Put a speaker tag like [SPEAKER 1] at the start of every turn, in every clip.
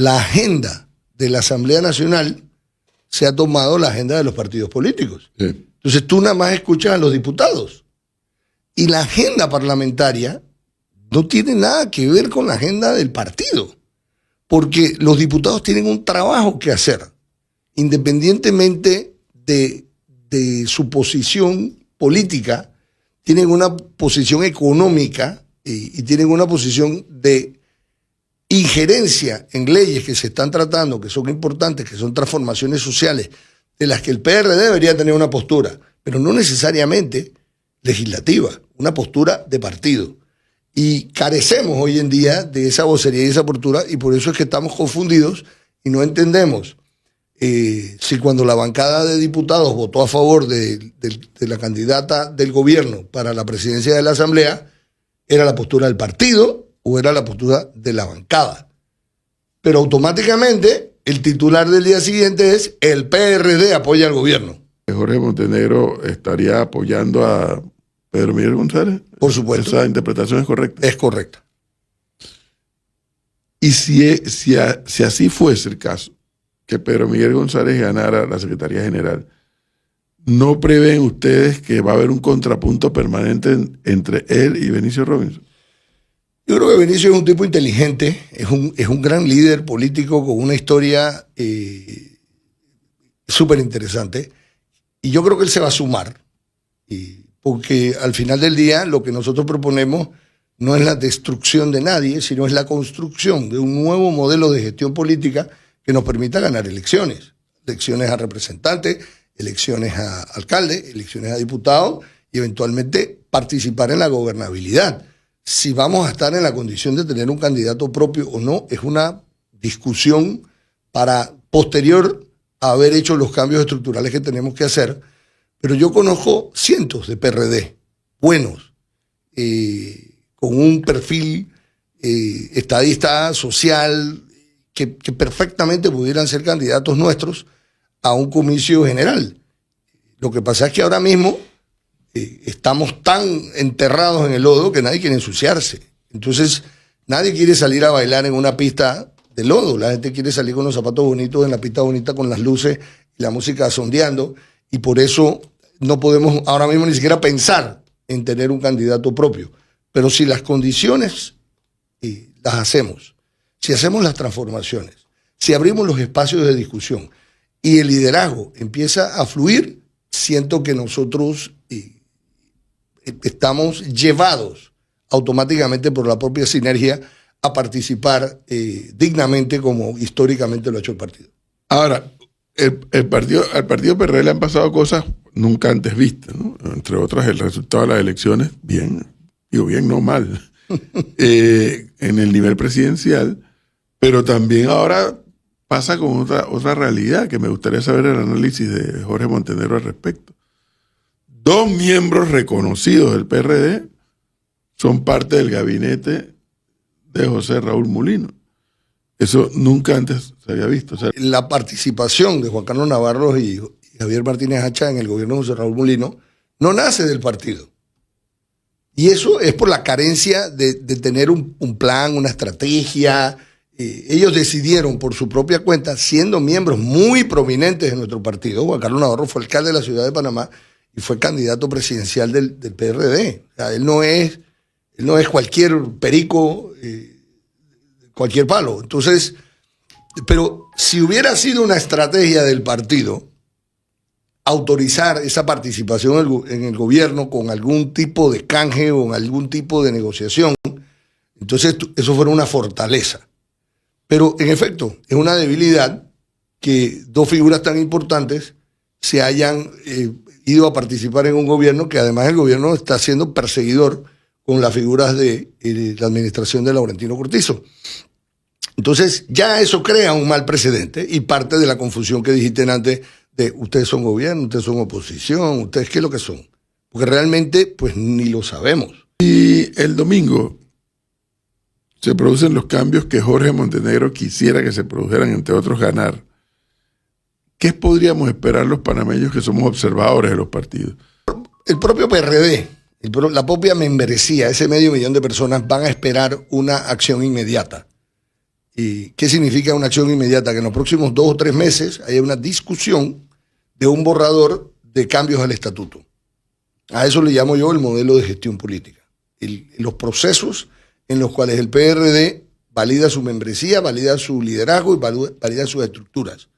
[SPEAKER 1] la agenda de la Asamblea Nacional se ha tomado la agenda de los partidos políticos. Sí. Entonces tú nada más escuchas a los diputados. Y la agenda parlamentaria no tiene nada que ver con la agenda del partido. Porque los diputados tienen un trabajo que hacer, independientemente de su posición política, tienen una posición económica y tienen una posición de injerencia en leyes que se están tratando, que son importantes, que son transformaciones sociales, de las que el PRD debería tener una postura, pero no necesariamente legislativa, una postura de partido. Y carecemos hoy en día de esa vocería y esa postura, y por eso es que estamos confundidos y no entendemos si cuando la bancada de diputados votó a favor de la candidata del gobierno para la presidencia de la Asamblea, era la postura del partido o era la postura de la bancada. Pero automáticamente el titular del día siguiente es: el PRD apoya al gobierno.
[SPEAKER 2] ¿Jorge Montenegro estaría apoyando a Pedro Miguel González?
[SPEAKER 1] Por supuesto.
[SPEAKER 2] ¿Esa interpretación es correcta?
[SPEAKER 1] Es correcta.
[SPEAKER 2] Y si así fuese el caso, que Pedro Miguel González ganara la Secretaría General, ¿no prevén ustedes que va a haber un contrapunto permanente entre él y Benicio Robinson?
[SPEAKER 1] Yo creo que Benicio es un tipo inteligente, es un gran líder político con una historia súper interesante, y yo creo que él se va a sumar, porque al final del día lo que nosotros proponemos no es la destrucción de nadie, sino es la construcción de un nuevo modelo de gestión política que nos permita ganar elecciones a representantes, elecciones a alcaldes, elecciones a diputados y eventualmente participar en la gobernabilidad. Si vamos a estar en la condición de tener un candidato propio o no, es una discusión para posterior a haber hecho los cambios estructurales que tenemos que hacer. Pero yo conozco cientos de PRD buenos, con un perfil estadista, social, que perfectamente pudieran ser candidatos nuestros a un comicio general. Lo que pasa es que ahora mismo estamos tan enterrados en el lodo que nadie quiere ensuciarse. Entonces, nadie quiere salir a bailar en una pista de lodo. La gente quiere salir con los zapatos bonitos en la pista bonita, con las luces y la música sondeando, y por eso no podemos ahora mismo ni siquiera pensar en tener un candidato propio. Pero si las condiciones las hacemos, si hacemos las transformaciones, si abrimos los espacios de discusión y el liderazgo empieza a fluir, siento que nosotros estamos llevados automáticamente por la propia sinergia a participar dignamente como históricamente lo ha hecho el partido.
[SPEAKER 2] Ahora, al partido PRD le han pasado cosas nunca antes vistas, ¿no? Entre otras, el resultado de las elecciones, bien, no mal, en el nivel presidencial, pero también ahora pasa con otra realidad que me gustaría saber el análisis de Jorge Montenegro al respecto. 2 miembros reconocidos del PRD son parte del gabinete de José Raúl Mulino. Eso nunca antes se había visto. O sea,
[SPEAKER 1] la participación de Juan Carlos Navarro y Javier Martínez Hacha en el gobierno de José Raúl Mulino no nace del partido. Y eso es por la carencia de tener un plan, una estrategia. Ellos decidieron por su propia cuenta, siendo miembros muy prominentes de nuestro partido. Juan Carlos Navarro fue alcalde de la ciudad de Panamá y fue candidato presidencial del PRD. O sea, él no es cualquier perico, cualquier palo. Entonces, pero si hubiera sido una estrategia del partido autorizar esa participación en el gobierno con algún tipo de canje o en algún tipo de negociación, entonces eso fuera una fortaleza. Pero en efecto, es una debilidad que 2 figuras tan importantes se hayan ido a participar en un gobierno que además el gobierno está siendo perseguidor con las figuras de la administración de Laurentino Cortizo. Entonces ya eso crea un mal precedente y parte de la confusión que dijiste antes de ustedes son gobierno, ustedes son oposición, ustedes qué es lo que son. Porque realmente pues ni lo sabemos.
[SPEAKER 2] Y el domingo se producen los cambios que Jorge Montenegro quisiera que se produjeran, entre otros ganar. ¿Qué podríamos esperar los panameños que somos observadores de los partidos?
[SPEAKER 1] El propio PRD, la propia membresía, ese 500,000 de personas van a esperar una acción inmediata. ¿Y qué significa una acción inmediata? Que en los próximos 2 o 3 meses haya una discusión de un borrador de cambios al estatuto. A eso le llamo yo el modelo de gestión política. Los procesos en los cuales el PRD valida su membresía, valida su liderazgo y valida sus estructuras.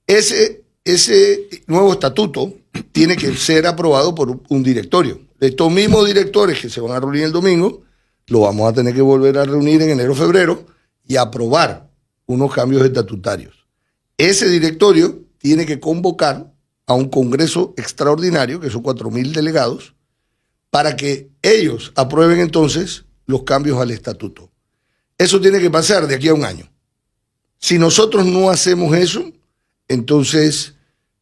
[SPEAKER 1] Ese nuevo estatuto tiene que ser aprobado por un directorio. Estos mismos directores que se van a reunir el domingo, lo vamos a tener que volver a reunir en enero o febrero y aprobar unos cambios estatutarios. Ese directorio tiene que convocar a un congreso extraordinario, que son 4.000 delegados, para que ellos aprueben entonces los cambios al estatuto. Eso tiene que pasar de aquí a un año. Si nosotros no hacemos eso, entonces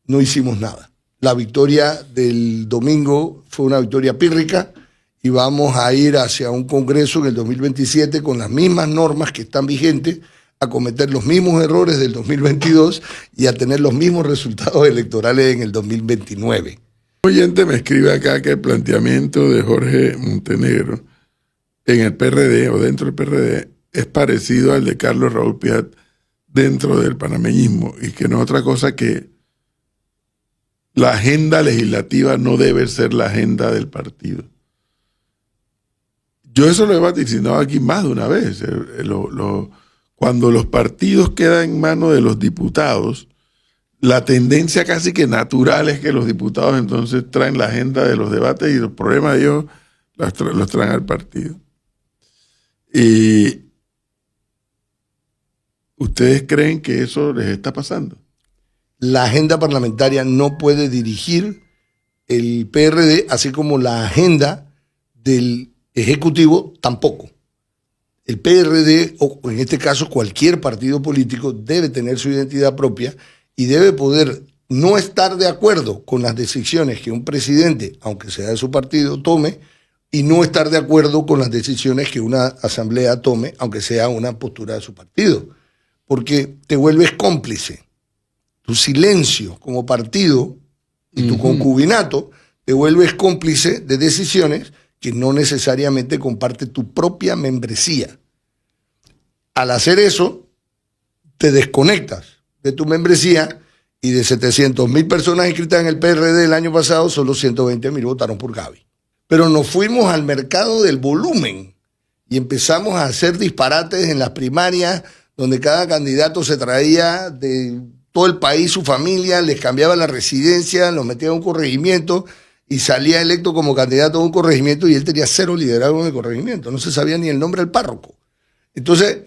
[SPEAKER 1] no hicimos nada. La victoria del domingo fue una victoria pírrica y vamos a ir hacia un congreso en el 2027 con las mismas normas que están vigentes, a cometer los mismos errores del 2022 y a tener los mismos resultados electorales en el 2029.
[SPEAKER 2] Un oyente me escribe acá que el planteamiento de Jorge Montenegro en el PRD o dentro del PRD es parecido al de Carlos Raúl Piat dentro del panameñismo y que no es otra cosa que la agenda legislativa no debe ser la agenda del partido. Yo eso lo he vaticinado aquí más de una vez. Cuando los partidos quedan en manos de los diputados, la tendencia casi que natural es que los diputados entonces traen la agenda de los debates y los problemas de ellos los traen al partido. ¿Y ustedes creen que eso les está pasando?
[SPEAKER 1] La agenda parlamentaria no puede dirigir el PRD, así como la agenda del Ejecutivo tampoco. El PRD, o en este caso cualquier partido político, debe tener su identidad propia y debe poder no estar de acuerdo con las decisiones que un presidente, aunque sea de su partido, tome, y no estar de acuerdo con las decisiones que una asamblea tome, aunque sea una postura de su partido. Porque te vuelves cómplice. Tu silencio como partido y tu concubinato te vuelves cómplice de decisiones que no necesariamente comparte tu propia membresía. Al hacer eso, te desconectas de tu membresía y de 700.000 personas inscritas en el PRD el año pasado, solo 120.000 votaron por Gaby. Pero nos fuimos al mercado del volumen y empezamos a hacer disparates en las primarias, donde cada candidato se traía de todo el país su familia, les cambiaba la residencia, los metía en un corregimiento y salía electo como candidato a un corregimiento y él tenía 0 liderazgo en el corregimiento, no se sabía ni el nombre del párroco. Entonces,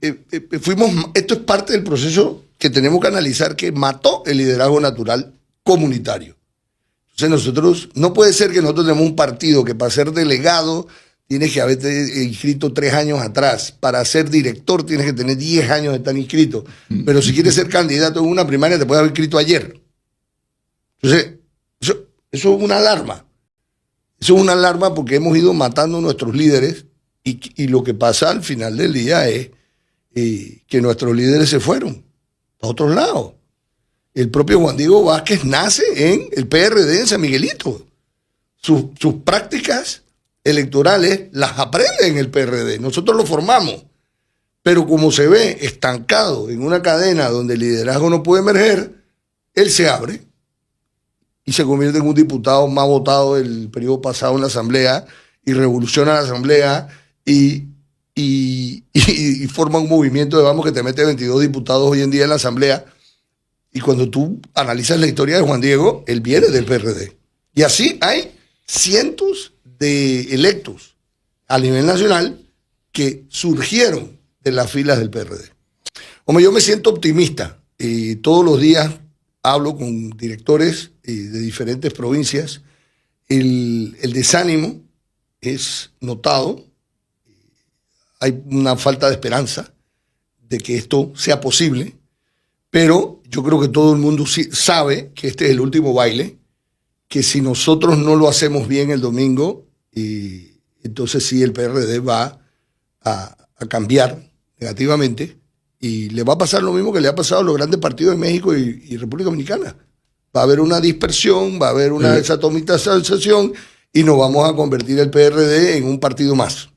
[SPEAKER 1] esto es parte del proceso que tenemos que analizar, que mató el liderazgo natural comunitario. Entonces nosotros, no puede ser que nosotros tenemos un partido que para ser delegado tienes que haberte inscrito 3 años atrás, para ser director tienes que tener 10 años de estar inscrito, pero si quieres ser candidato en una primaria te puedes haber inscrito ayer. Entonces, eso es una alarma. Eso es una alarma porque hemos ido matando a nuestros líderes y lo que pasa al final del día es que nuestros líderes se fueron a otros lados. El propio Juan Diego Vázquez nace en el PRD en San Miguelito. Sus prácticas electorales las aprende en el PRD. Nosotros lo formamos. Pero como se ve estancado en una cadena donde el liderazgo no puede emerger, él se abre y se convierte en un diputado más votado del periodo pasado en la Asamblea y revoluciona la Asamblea y forma un movimiento de vamos que te mete 22 diputados hoy en día en la Asamblea. Y cuando tú analizas la historia de Juan Diego, él viene del PRD. Y así hay cientos de electos a nivel nacional que surgieron de las filas del PRD. Hombre, yo me siento optimista. Todos los días hablo con directores de diferentes provincias. El desánimo es notado. Hay una falta de esperanza de que esto sea posible. Pero yo creo que todo el mundo sabe que este es el último baile, que si nosotros no lo hacemos bien el domingo, entonces sí el PRD va a cambiar negativamente y le va a pasar lo mismo que le ha pasado a los grandes partidos de México y República Dominicana. Va a haber una dispersión, va a haber una desatomización y nos vamos a convertir el PRD en un partido más.